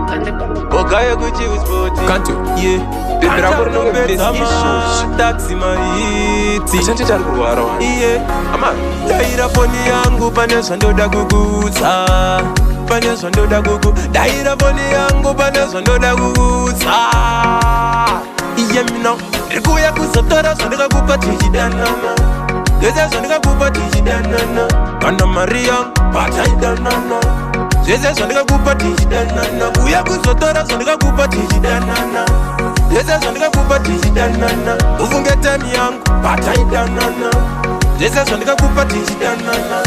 Ogaya Gucci was body. Can't you? Yeah. Baby, I want to know if this Issues. Taxi mahiti. Asante chari kurwara wani. Yeah. Ama. Daira foni yangu pane ndoda kukuza. Pane ndoda kuku. Daira foni yangu pane ndoda kukuza. Iye mina. Rikuya kusotora sondika kupa tijidanana. Geze sondika kupa tijidanana. Kana Maria pataidanana. Geze sondika kupa tijidanana. Kuya kusotora sondika kupa tijidanana. Geze sondika kupa tijidanana. Ufunge temi yangu pataidanana. Geze sondika kupa tijidanana.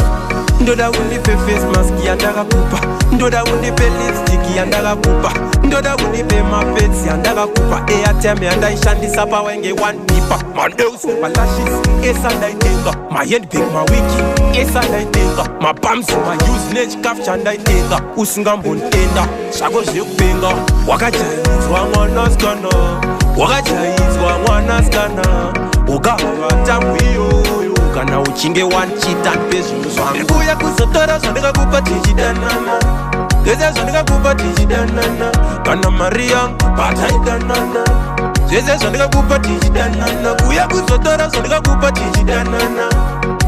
Ndoda unipe face mask yandaka kupa. Ndoda unipe lipstick yandaka kupa. Ndoda unipe mapets yandaka kupa. Airtime yanda ishandisa pa wenge one pipa. Mandeus, my lashes, esa ndaitenga. My head big, my wiki, esa ndaitenga. My palms, my use nech kaf chanda itenga. Usingambo ntenda, shago zikupenga. Wakajayizwa mwana skana. Wakajayizwa mwana skana. Ugawa tamu iyo. Kana uchinge one cheat and pay you. Rikuya kusotora sondika kupa tijidanana. Geze sondika kupa tijidanana. Kana Maria pataidanana. Geze sondika kupa tijidanana. Kuya kusotora sondika kupa tijidanana.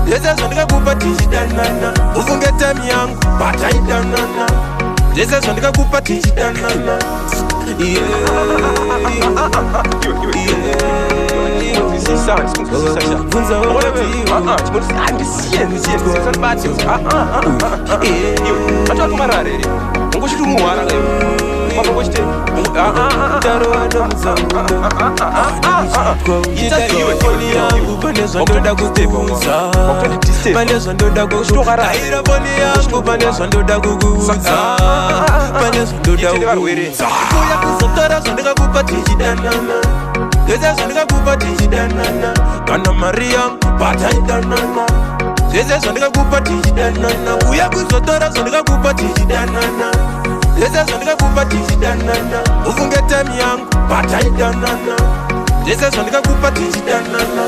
Geze sondika kupa tijidanana. Ufunge temi yangu pataidanana. Geze sondika kupa tijidanana. Yeah. Geze sondika kupa tijidanana. Kana Maria pataidanana. Geze sondika kupa tijidanana. Kuya kusotora sondika kupa tijidanana. Geze sondika kupa tijidanana. Ufunge temi yangu pataidanana. Geze sondika kupa tijidanana.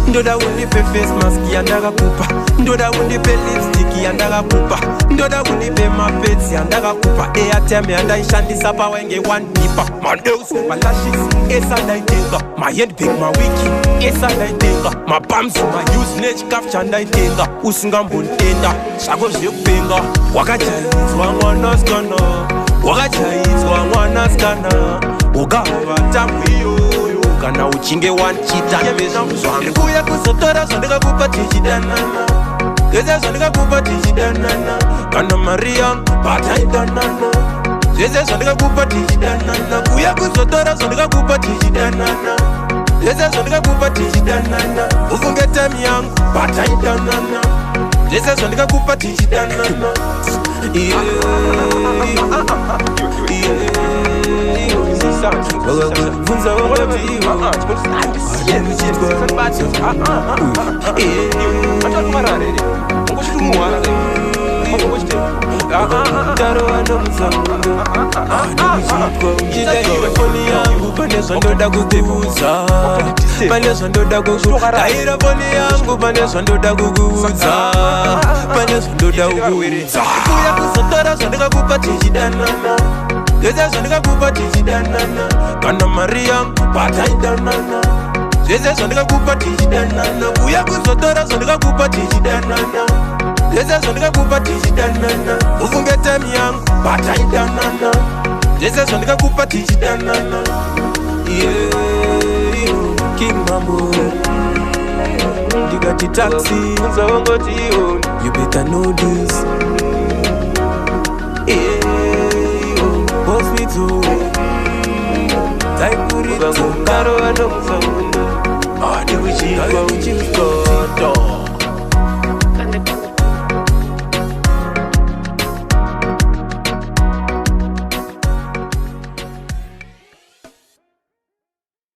Ndoda unipe face mask yandaka kupa. Ndoda unipe lipstick yandaka kupa. Ndoda unipe mapets yandaka kupa. Airtime yanda ishandisa pa wenge one pipa. Mandeus, my lashes, esa ndaitenga. My head big, my wiki, esa ndaitenga. My palms, my use nech kaf chanda itenga. Usingambo ntenda, shago zikupenga. Wakajayizwa mwana skana. Wakajayizwa mwana skana. Ugawa tamu iyo. Kana uchinge one cheat and pay you. Rikuya kusotora sondika kupa tijidanana. Geze sondika kupa tijidanana. Kana Maria pataidanana. Geze sondika kupa tijidanana. Kuya kusotora sondika kupa tijidanana. Geze sondika kupa tijidanana. Ufunge temi yangu pataidanana. Geze sondika kupa tijidanana. Yeah. Vunza wakati ndoda kukuza. Panezo ndoda kukuza. Daira foni yangu panezo ndoda kukuza. Panezo ndoda kukuza. Kuya kusotora sondika kupa tijidanana. Geze sondika kupa tijidanana. Kana Maria pataidanana. Geze sondika kupa tijidanana. Kuya kusotora sondika kupa tijidanana. Geze sondika kupa tijidanana. Ufunge temi yangu pataidanana. Geze sondika kupa tijidanana. Yeah, King Mambo. You got the taxi. You better know this. Boss me too. Type put it to Karo and Musamundo. Oh, the witchy go.